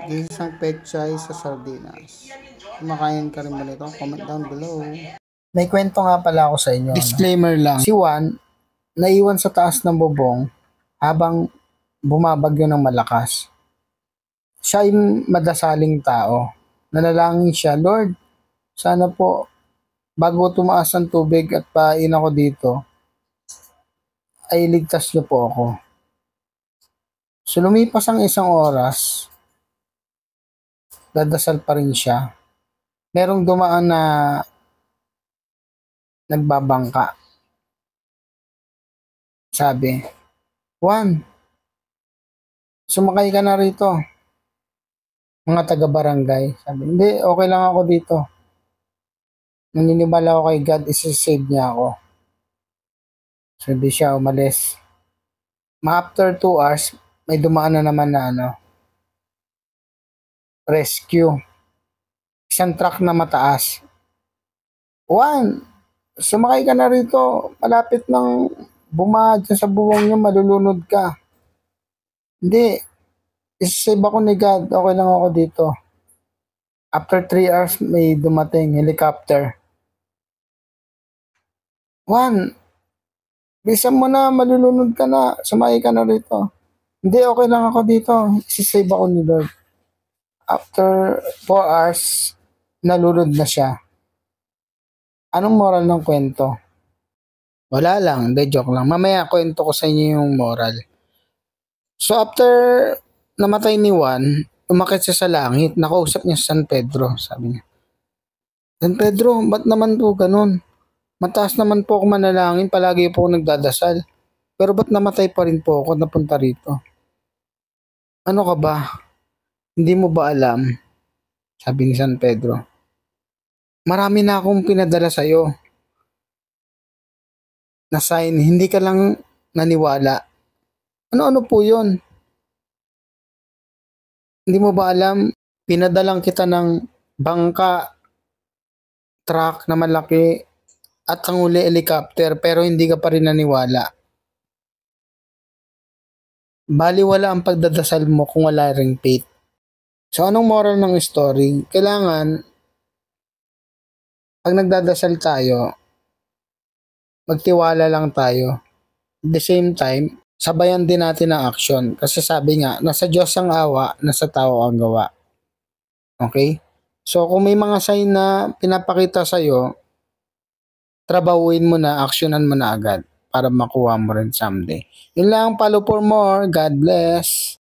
Ginisang pechay sa sardinas. Kumakain ka rin ba nito? Comment down below. May kwento nga pala ako sa inyo. Disclaimer lang. Si Juan, naiwan sa taas ng bubong habang bumabagyo ng malakas. Siya ay madasaling tao. Nanalangin siya, Lord, sana po, bago tumaas ang tubig at pain ako dito, ay ligtas niyo po ako. So lumipas ang isang oras, dadasal pa rin siya. Merong dumaan na nagbabangka. Sabi, Juan, sumakay ka na rito. Mga taga-barangay. Sabi, hindi, okay lang ako dito. Naniniwala ako kay God, isa-save niya ako. So di siya umalis. After 2 hours, may dumaan na naman na rescue. Isang truck na mataas. Juan, sumakay ka na rito. Malapit nang bumaha dyan sa buwong niyo, malulunod ka. Hindi. Isasave ako ni God. Okay lang ako dito. After 3 hours, may dumating helicopter. Juan, bisan mo na, malulunod ka na. Sumakay ka na rito. Hindi, okay lang ako dito. Isasave ako ni Lord. After 4 hours, nalulod na siya. Anong moral ng kwento? Wala lang, hindi, joke lang. Mamaya kwento ko sa inyo yung moral. So after namatay ni Juan, umakit siya sa langit, nakausap niya sa San Pedro, sabi niya. San Pedro, ba't naman po ganun? Mataas naman po ako manalangin, palagi po ako nagdadasal. Pero ba't namatay pa rin po ako napunta rito? Ano ka ba? Hindi mo ba alam? Sabi ni San Pedro. Marami na akong pinadala sa'yo. Na sign, hindi ka lang naniwala. Ano-ano po yun? Hindi mo ba alam? Pinadalang kita ng bangka, truck na malaki, at ang uli helicopter, pero hindi ka pa rin naniwala. Baliwala ang pagdadasal mo kung wala ring faith. So anong moral ng story? Kailangan, pag nagdadasal tayo, magtiwala lang tayo. At the same time, sabayan din natin ang action. Kasi sabi nga, nasa Diyos ang awa, nasa tao ang gawa. Okay? So kung may mga sign na pinapakita sa'yo, trabahuin mo na, actionan mo na agad para makuha mo rin someday. Yun lang, follow for more. God bless.